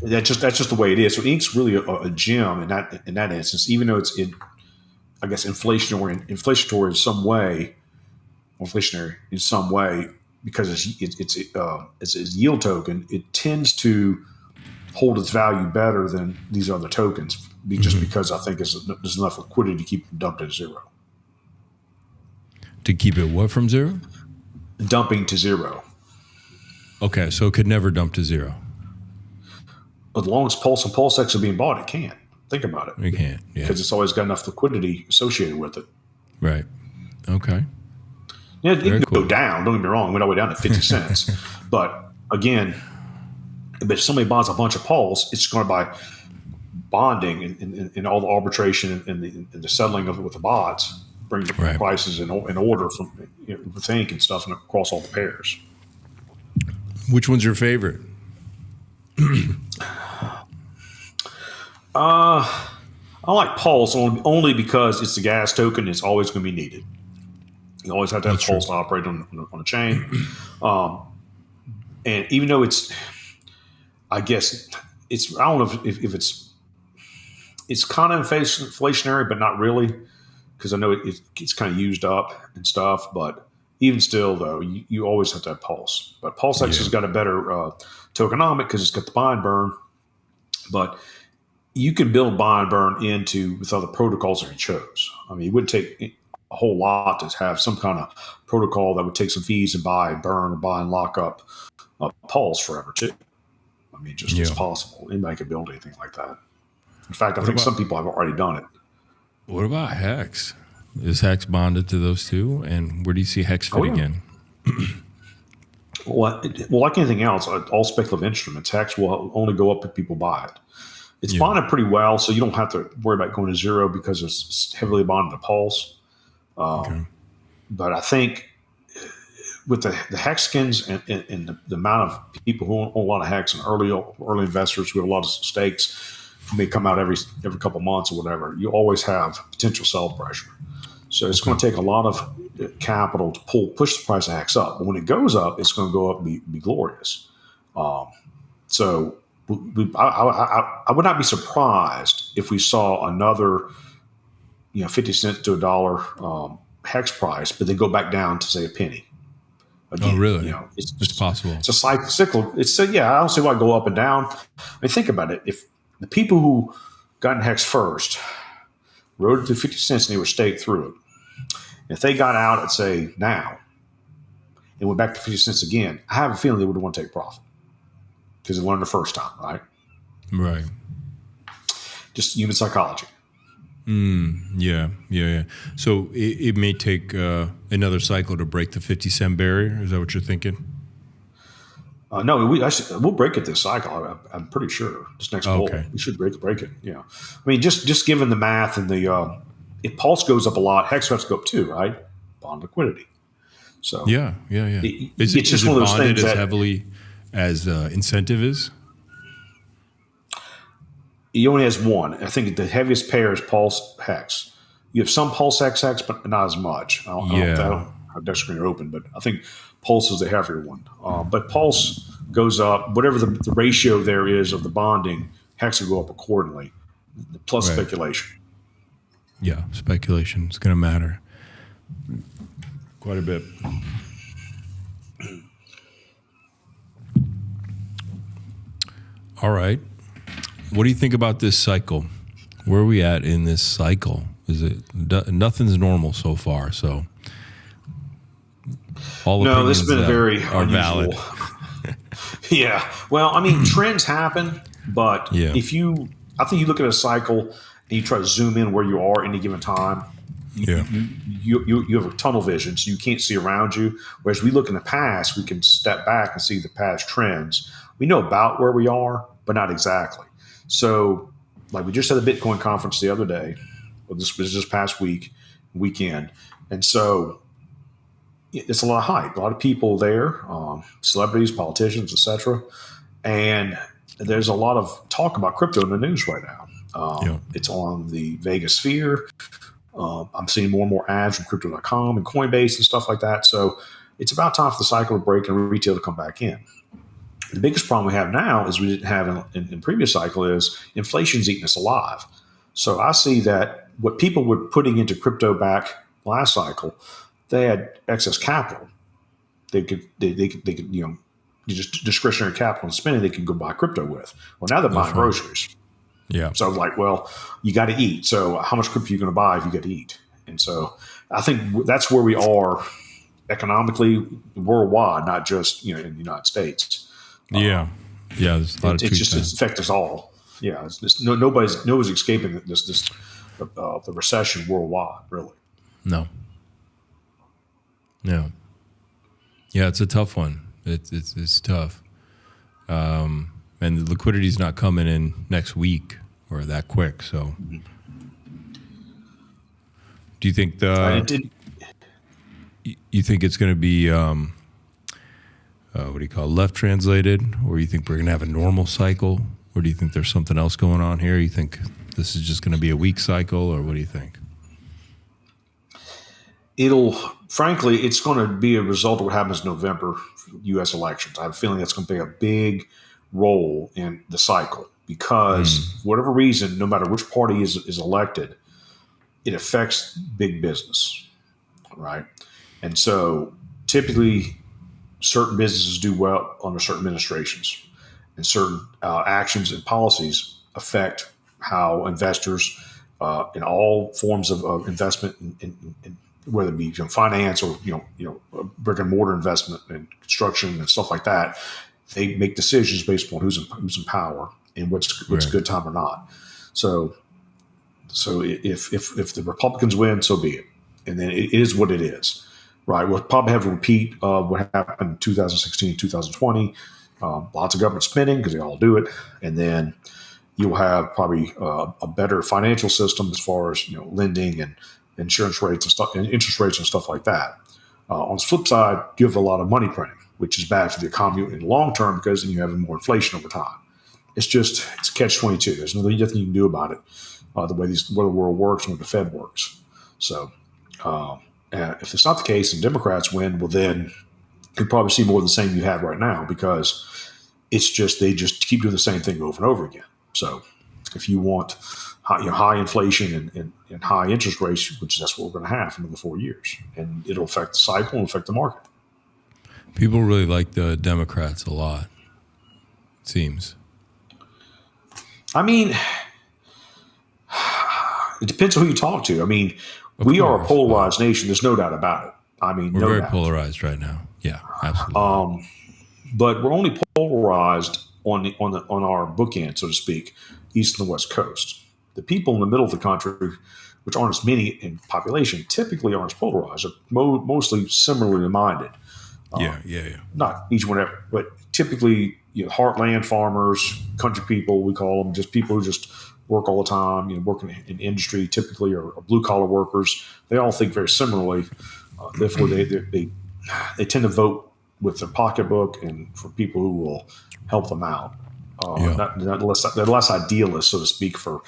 that's just the way it is. So, Ink's really a gem in that instance, even though it's inflationary in some way, because it's a yield token. It tends to hold its value better than these other tokens, just because I think there's enough liquidity to keep them dumped at zero. To keep it what from zero? Dumping to zero. Okay, so it could never dump to zero. As long as Pulse and PulseX are being bought, it can't. Think about it. It can't, yeah. Because it's always got enough liquidity associated with it. Right. Okay. Yeah, it can go down. Don't get me wrong. It went all the way down to 50 cents. But again, if somebody buys a bunch of Pulse, it's going to buy bonding and all the arbitration and the settling of it with the bots, bring the prices in order from with Inc. and stuff and across all the pairs. Which one's your favorite? I like Pulse only because it's the gas token. It's always going to be needed. You always have to have Pulse to operate on a chain. And even though I don't know if it's kind of inflationary, but not really, because I know it's kind of used up and stuff. But even still, though, you always have to have Pulse. But PulseX has got a better tokenomic because it's got the buy and burn. But you can build buy and burn with other protocols if you chose. I mean, it would take a whole lot to have some kind of protocol that would take some fees and buy and burn or buy and lock up Pulse forever too. I mean, just as possible. Anybody could build anything like that. In fact, I think some people have already done it. What about Hex? Is Hex bonded to those two? And where do you see Hex fit again? Well, like anything else, all speculative instruments, Hex will only go up if people buy it. It's bonded pretty well, so you don't have to worry about going to zero because it's heavily bonded to Pulse. But I think with the Hexkins and the amount of people who own a lot of Hex and early investors who have a lot of stakes who may come out every couple months or whatever, you always have potential sell pressure. So it's going to take a lot of capital to push the price of Hex up. But when it goes up, it's going to go up and be glorious. So I would not be surprised if we saw another 50 cents to $1 Hex price, but they go back down to say a penny. Again, oh, really? It's possible. It's a cycle. I don't see why it go up and down. I mean, think about it. If the people who got in Hex first rode it to 50 cents and they were staked through it, if they got out at say now and went back to 50 cents again, I have a feeling they would want to take profit because they learned the first time, right? Right. Just human psychology. Yeah. So it may take another cycle to break the 50-cent barrier. Is that what you're thinking? No, we'll break it this cycle. I'm pretty sure. This next bull, we should break it. Yeah. I mean, just given the math and the if Pulse goes up a lot, Hex has to go up too, right? Bond liquidity. So yeah. Is it just one of those things as heavily as incentive is? He only has one. I think the heaviest pair is Pulse Hex. You have some Pulse XX, but not as much. I don't know desk screen are open, but I think Pulse is the heavier one. But Pulse goes up, whatever the ratio there is of the bonding has to go up accordingly, plus Right. speculation. Yeah, speculation is going to matter quite a bit. All right. What do you think about this cycle? Where are we at in this cycle? Is it nothing's normal so far? So all No, this has been very are unusual. valid. Yeah. Well, I mean, trends happen, but Yeah. I think you look at a cycle and you try to zoom in where you are any given time. Yeah. You have a tunnel vision, so you can't see around you. Whereas we look in the past, we can step back and see the past trends. We know about where we are, but not exactly. So, like we just had the Bitcoin conference the other day. Well, this was just past weekend, and so it's a lot of hype, a lot of people there, celebrities, politicians, etc. And there's a lot of talk about crypto in the news right now. It's on the Vegas sphere. I'm seeing more and more ads from crypto.com and Coinbase and stuff like that. So it's about time for the cycle to break and retail to come back in. The biggest problem we have now is we didn't have in previous cycle is inflation's eating us alive. So I see that what people were putting into crypto back last cycle, they had excess capital. They could just discretionary capital and spending they can go buy crypto with. Well, now they're buying groceries. Yeah. So like, well, you got to eat. So how much crypto are you going to buy if you got to eat? And so I think that's where we are economically worldwide, not just in the United States. Yeah. There's a lot of it's affects us all. Yeah. Nobody's escaping the recession worldwide, really. No. Yeah, it's a tough one. It's tough. And the liquidity's not coming in next week or that quick. So, do you think you think it's going to be what do you call it, left translated, or you think we're going to have a normal cycle, or do you think there's something else going on here? You think this is just going to be a weak cycle, or what do you think? Frankly, it's going to be a result of what happens in November U.S. elections. I have a feeling that's going to play a big role in the cycle because for whatever reason, no matter which party is elected, it affects big business, right? And so typically certain businesses do well under certain administrations, and certain actions and policies affect how investors in all forms of investment in whether it be finance or brick and mortar investment and construction and stuff like that, they make decisions based upon who's in power and what's a good time or not. So if the Republicans win, so be it, and then it is what it is. Right, we'll probably have a repeat of what happened in 2016, 2020. Lots of government spending because they all do it, and then you'll have probably a better financial system as far as lending and insurance rates and stuff, and interest rates and stuff like that. On the flip side, you have a lot of money printing, which is bad for the economy in the long term because then you have more inflation over time. It's a catch-22. There's nothing you can do about it. The way the world works and what the Fed works. So. If it's not the case and Democrats win, well, then you'll probably see more of the same you have right now because they just keep doing the same thing over and over again. So if you want high inflation and high interest rates, which that's what we're going to have for another 4 years, and it'll affect the cycle and affect the market. People really like the Democrats a lot, it seems. I mean, it depends on who you talk to. I mean, we are a polarized nation. There's no doubt about it. I mean, we're very polarized right now. Yeah, absolutely. But we're only polarized on our bookend, so to speak, east and the west coast. The people in the middle of the country, which aren't as many in population, typically aren't as polarized. Are mostly similarly minded. Yeah. Not each one ever, but typically, heartland farmers, country people, we call them, just people who just work all the time, working in industry typically, or blue collar workers. They all think very similarly. Therefore, they tend to vote with their pocketbook and for people who will help them out. They're less idealists, so to speak, for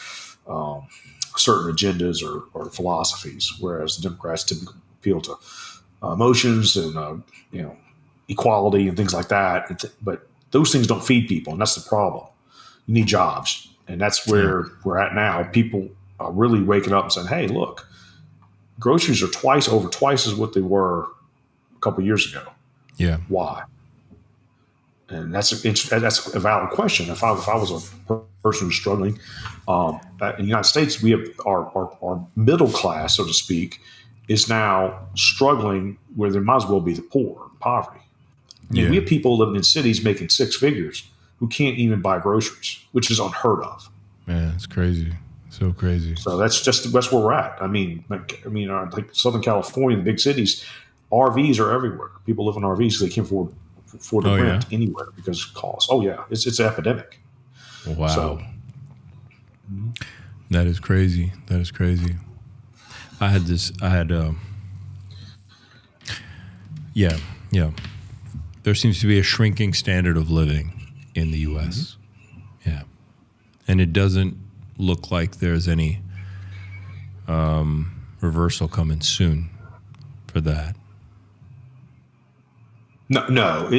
certain agendas or philosophies, whereas the Democrats typically appeal to emotions and equality and things like that. But those things don't feed people, and that's the problem. You need jobs, and that's where we're at now. People are really waking up and saying, "Hey, look, groceries are over twice as what they were a couple of years ago. Yeah. Why?" And that's a valid question. If I was a person who's struggling, in the United States, we have our middle class, so to speak, is now struggling where there might as well be the poor, poverty. I mean, we have people living in cities making six figures who can't even buy groceries, which is unheard of. Man, it's crazy. So crazy. So that's where we're at. I mean, like Southern California, the big cities, RVs are everywhere. People live in RVs, so they can't afford to rent anywhere because of cost. Oh yeah, it's an epidemic. Wow. So, that is crazy. That is crazy. Yeah. There seems to be a shrinking standard of living in the U.S. Mm-hmm. Yeah. And it doesn't look like there's any reversal coming soon for that. No.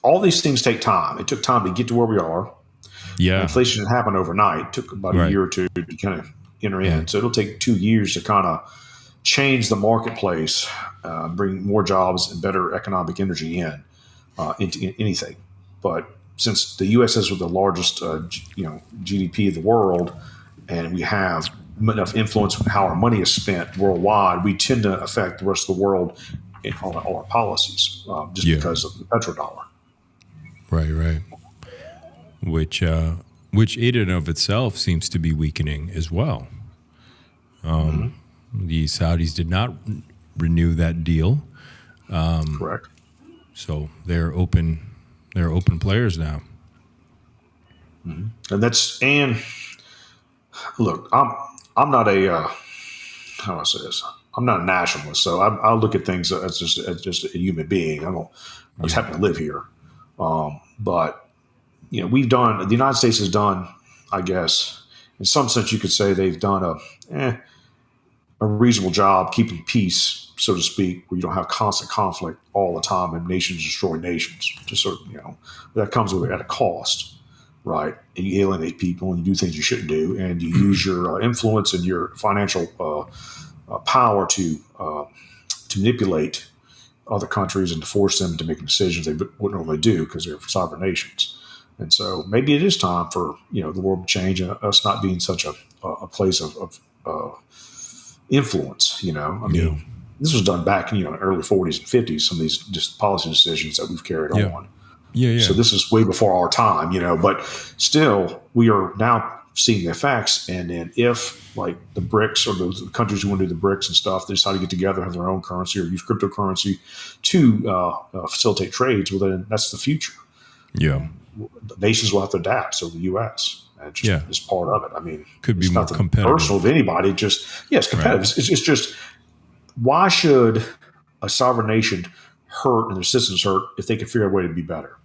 All these things take time. It took time to get to where we are. Yeah. Inflation didn't happen overnight. It took about a year or two to kind of enter in. So it'll take 2 years to kind of change the marketplace, bring more jobs and better economic energy into anything. But since the U.S. is the largest, GDP of the world, and we have enough influence on how our money is spent worldwide, we tend to affect the rest of the world in all our policies, because of the petrodollar. Right. Which in and of itself seems to be weakening as well. The Saudis did not renew that deal. Correct. So they're open players now. Mm-hmm. And look, I'm not a how do I say this? I'm not a nationalist, so I look at things as just a human being. I just happen to live here, but the United States has done, I guess, in some sense, you could say they've done a reasonable job keeping peace, so to speak, where you don't have constant conflict all the time and nations destroy nations. Just sort of, that comes at a cost, right? And you alienate people and you do things you shouldn't do, and you use your influence and your financial power to manipulate other countries and to force them to make decisions they wouldn't normally do because they're sovereign nations. And so maybe it is time for the world to change and us not being such a place of influence. This was done back in the early 40s and 50s. Some of these just policy decisions that we've carried on. Yeah. So this is way before our time. But still, we are now seeing the effects. And then if like the BRICS or the countries who want to do the BRICS and stuff, they decide to get together, have their own currency or use cryptocurrency to facilitate trades, well, then that's the future. Yeah. The nations will have to adapt. So the U.S. is part of it. I mean, could be more competitive. Personal to anybody. It's competitive. Right. It's just, why should a sovereign nation hurt and their citizens hurt if they can figure out a way to be better?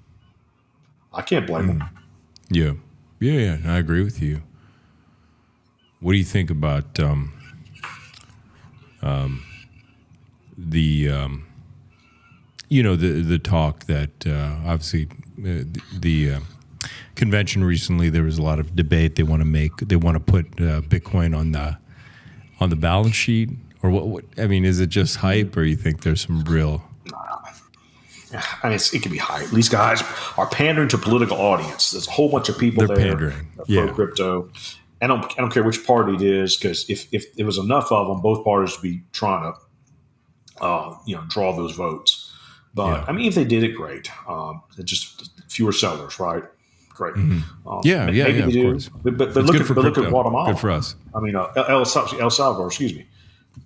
I can't blame them. Yeah. I agree with you. What do you think about the talk that obviously the convention recently, there was a lot of debate. They want to put Bitcoin on the balance sheet, or what? I mean, is it just hype, or you think there's some real? I mean, it can be hype. These guys are pandering to political audience. There's a whole bunch of people They're pandering. Pro crypto. I don't care which party it is, because if there was enough of them, both parties would be trying to draw those votes. But I mean, if they did it, great. Just fewer sellers, right? Great. Mm-hmm. Maybe they do. Course. But look at Guatemala. Good for us. I mean, El Salvador. Excuse me.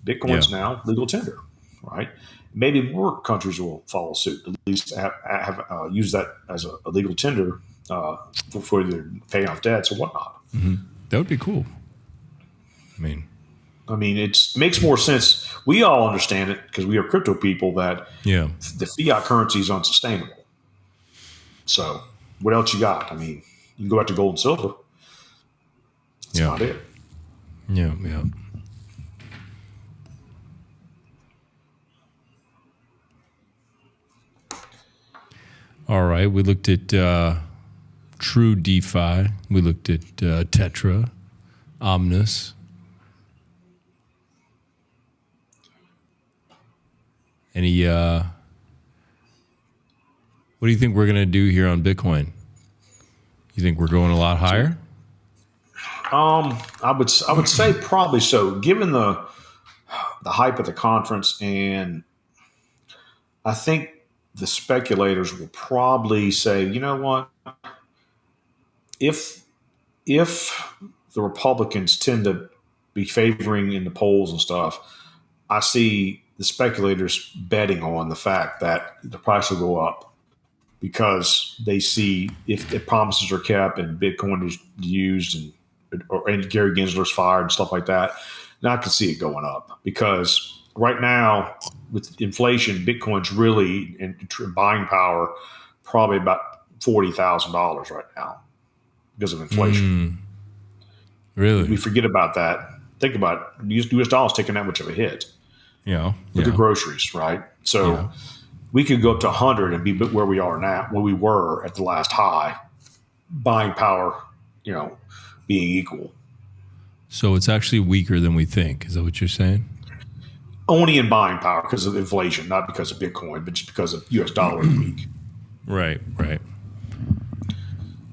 Bitcoin's now legal tender, right? Maybe more countries will follow suit. At least have used that as a legal tender for either paying off debts or whatnot. Mm-hmm. That would be cool. I mean, it makes more sense. We all understand it because we are crypto people that the fiat currency is unsustainable. So what else you got? I mean, you can go back to gold and silver. That's not it. Yeah. All right. We looked at TruDEFI. We looked at TETRA, Omnis. Any? What do you think we're going to do here on Bitcoin? You think we're going a lot higher? I would say probably so. Given the hype of the conference, and I think the speculators will probably say, you know what, if the Republicans tend to be favoring in the polls and stuff, I see the speculators betting on the fact that the price will go up because they see if the promises are kept and Bitcoin is used and Gary Gensler's fired and stuff like that. Now I can see it going up because right now with inflation, Bitcoin's really in buying power probably about $40,000 right now because of inflation. Really? We forget about that. Think about it. US dollars taking that much of a hit. Yeah. With the groceries, right? So we could go up to 100 and be where we are now, where we were at the last high, buying power, being equal. So it's actually weaker than we think. Is that what you're saying? Only in buying power because of inflation, not because of Bitcoin, but just because of US dollar is weak. Right.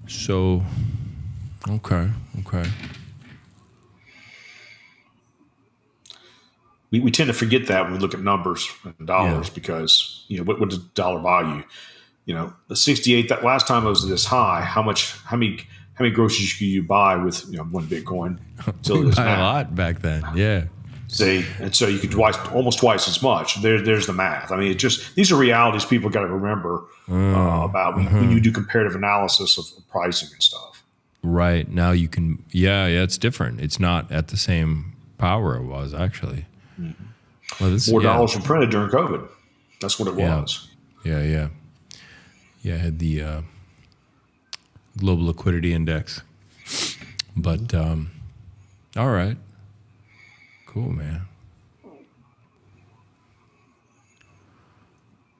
So, okay. We tend to forget that when we look at numbers and dollars because, what does dollar buy you? The 68, that last time it was this high, how many groceries could you buy with, one Bitcoin? We buy a lot back then. Yeah. See, and so you could almost twice as much. There's the math. I mean, these are realities people got to remember about when you do comparative analysis of pricing and stuff. Right. Now you can, it's different. It's not at the same power it was actually. Well, More dollars were printed during COVID. That's what it was. Yeah. I had the global liquidity index. But all right. Cool, man.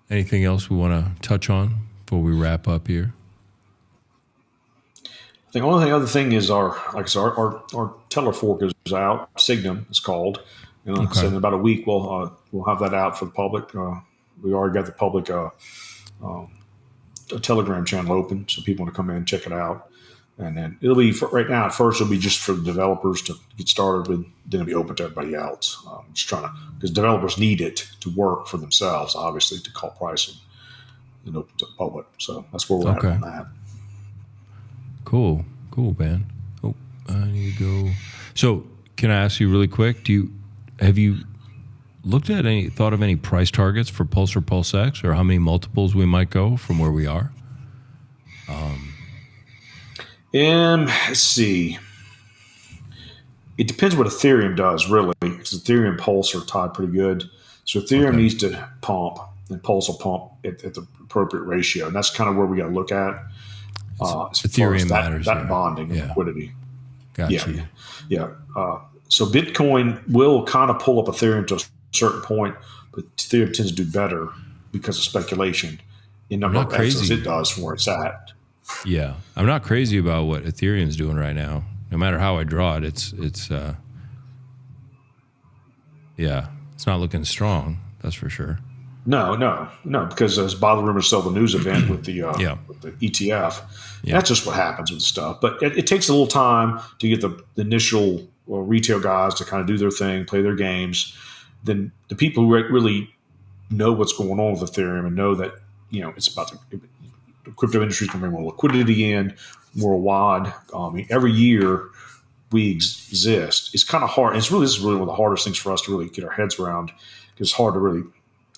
Anything else we want to touch on before we wrap up here? The only other thing is our teller fork is out. Signum is called. So in about a week we'll have that out for the public. We already got the public a Telegram channel open, so people want to come in and check it out. And then it'll be right now. At first, it'll be just for the developers to get started with. Then it'll be open to everybody else. Just trying because developers need it to work for themselves, obviously, to call pricing and open to the public. So that's where we're at on that. Cool, man. Oh, I need to go. So, can I ask you really quick? Have you thought of any price targets for Pulse or PulseX, or how many multiples we might go from where we are? Let's see. It depends what Ethereum does, really, because Ethereum and Pulse are tied pretty good. So Ethereum needs to pump, and Pulse will pump at the appropriate ratio, and that's kind of where we got to look at. Ethereum matters. That bonding and liquidity. Gotcha. Yeah. So Bitcoin will kind of pull up Ethereum to a certain point, but Ethereum tends to do better because of speculation in number of X's it does from where it's at. Yeah. I'm not crazy about what Ethereum's doing right now. No matter how I draw it, it's not looking strong. That's for sure. No, because as Bob the Rumor sell the news event with the ETF, that's just what happens with the stuff. But it takes a little time to get the initial retail guys to kind of do their thing, play their games. Then the people who really know what's going on with Ethereum and know that it's about the crypto industry is going to bring more liquidity in worldwide. Every year we exist. It's kind of hard. This is really one of the hardest things for us to really get our heads around because it's hard to really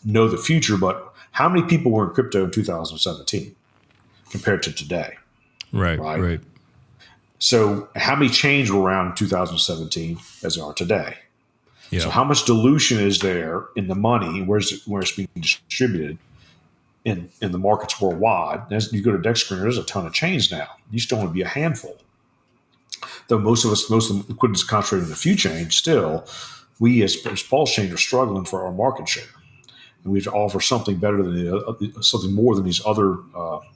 know the future. But how many people were in crypto in 2017 compared to today? Right. So how many chains were around in 2017 as there are today? Yeah. So how much dilution is there in the money? Where it's being distributed in the markets worldwide? As you go to DexScreener, there's a ton of chains now. You still want to be a handful. Though most of the liquidity is concentrated in the few chains, still, we as Pulsechain are struggling for our market share. and we have to offer something better than something more than these other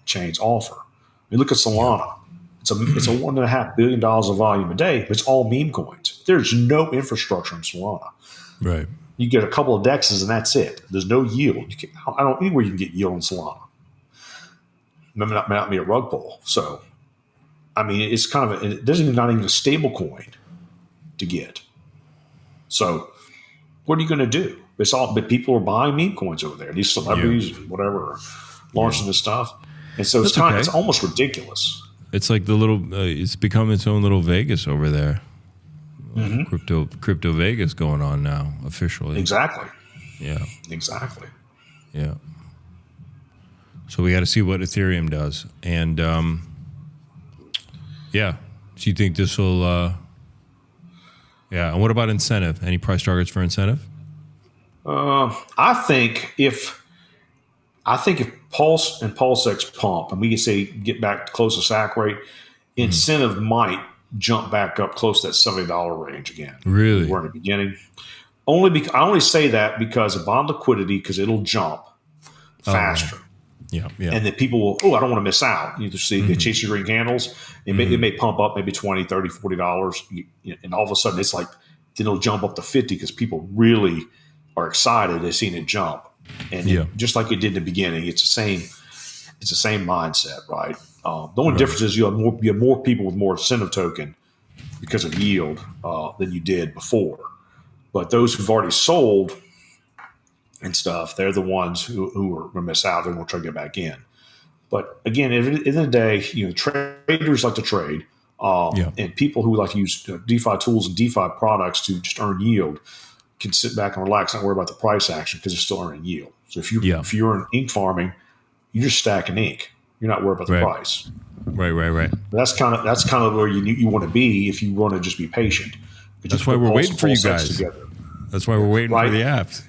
chains offer. I mean, look at Solana. It's a $1.5 billion of volume a day, but it's all meme coins. There's no infrastructure in Solana. Right. You get a couple of dexes and that's it. There's no yield. I don't anywhere you can get yield in Solana. May not be a rug pull. So, I mean, it's kind of it doesn't even not even a stable coin to get. So, what are you going to do? But people are buying meme coins over there. These celebrities and whatever are launching this stuff, and so it's it's almost ridiculous. It's like it's become its own little Vegas over there. Crypto Vegas going on now officially. Exactly. Yeah. Exactly. Yeah. So we got to see what Ethereum does, and yeah. Do you think this will? Yeah. And what about incentive? Any price targets for incentive? I think if Pulse and PulseX pump, and we can say get back close to SAC rate, incentive might jump back up close to that $70 range again. Really? We're in the beginning. I only say that because of bond liquidity, because it'll jump faster. Yeah. And then people will, I don't want to miss out. You just see they chase your green candles. It may pump up maybe $20, $30, $40. And all of a sudden it's like, then it'll jump up to 50 because people really are excited. They've seen it jump. And just like it did in the beginning, it's the same mindset, right? The only difference is you have more people with more incentive token because of yield than you did before. But those who've already sold and stuff, they're the ones who are going to miss out. They're going to try to get back in. But again, at the end of the day, traders like to trade, and people who like to use DeFi tools and DeFi products to just earn yield can sit back and relax, not worry about the price action because they're still earning yield. So if you're in ink farming, you're just stacking ink. You're not worried about the price. Right. That's kind of where you want to be if you want to just be patient. That's why we're waiting for you guys. Together. That's why we're waiting for the apps.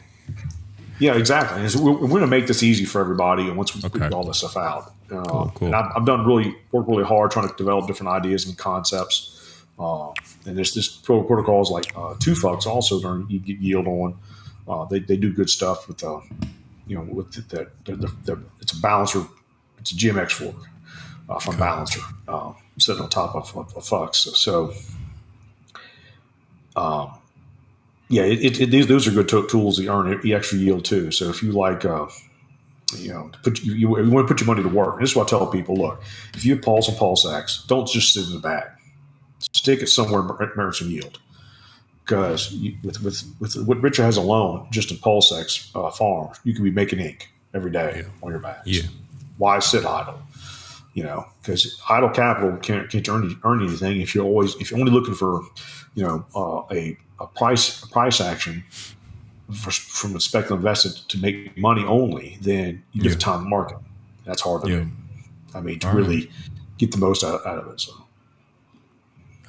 Yeah, exactly. And so we're going to make this easy for everybody. And once we figure all this stuff out, cool. And I've worked really hard trying to develop different ideas and concepts. And there's this protocols like 2Fucks also you get yield on. They do good stuff with it's a balancer. It's a GMX fork from balancer sitting on top of Fucks. So those are good tools to earn extra yield too. So if you like, you want to put your money to work. And this is what I tell people: look, if you have Pulse and PulseX, don't just sit in the bag. Stick it somewhere and earn some yield. Because with what Richard has alone, just in PulseX farm, you can be making ink every day on your bags. Yeah. Why sit idle? Because idle capital can't earn anything if you're only looking for, a price action from a speculative investor to make money only. Then you get the time to market. That's hard to do. I mean, to really get the most out of it. So.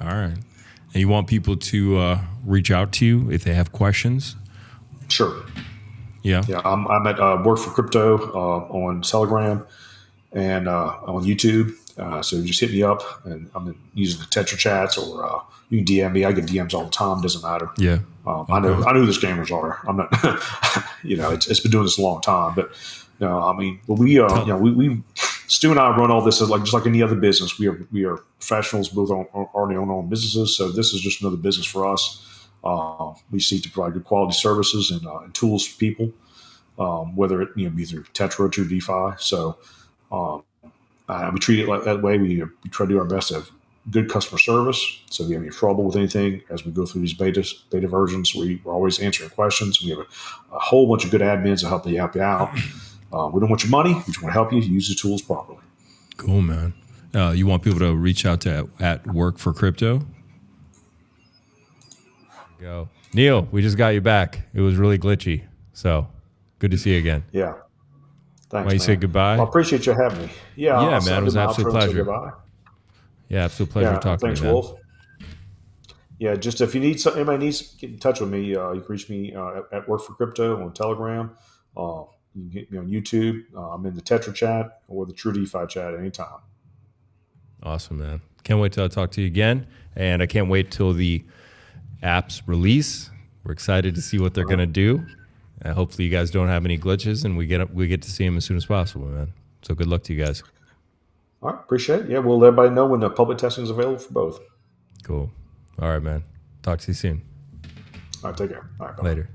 All right. And you want people to reach out to you if they have questions? Sure. Yeah. Yeah. I'm at Work for Crypto on Telegram and on YouTube. So just hit me up, and I'm using the TETRA chats, or you can DM me. I get DMs all the time. Doesn't matter. Yeah. I know who the scammers are. I'm not. It's been doing this a long time, but no, I mean, we Stu and I run all this just like any other business. We are professionals, both already own our own businesses. So this is just another business for us. We seek to provide good quality services and tools for people, whether it be through TETRA or TruDEFI. So we treat it like that way. We try to do our best to have good customer service. So if you have any trouble with anything as we go through these beta versions, we're always answering questions. We have a whole bunch of good admins to help you out. We don't want your money. We just want to help you use the tools properly. Cool, man. You want people to reach out to at Work for Crypto? Go. Neil, we just got you back. It was really glitchy. So good to see you again. Yeah. Thanks, Why you say goodbye? Well, I appreciate you having me. Yeah, man. It was an absolute pleasure. Yeah, absolute pleasure talking thanks, to you, man. Wolf. Yeah, just if you need anybody needs to get in touch with me, you can reach me at Work for Crypto on Telegram. You can get me on YouTube. I'm in the TETRA chat or the TruDEFI chat anytime. Awesome, man. Can't wait till I talk to you again. And I can't wait till the apps release. We're excited to see what they're going to do. Hopefully you guys don't have any glitches, and we get to see him as soon as possible, man. So good luck to you guys. All right, appreciate it. Yeah, we'll let everybody know when the public testing is available for both. Cool. All right, man. Talk to you soon. All right, take care. All right, bye. Later.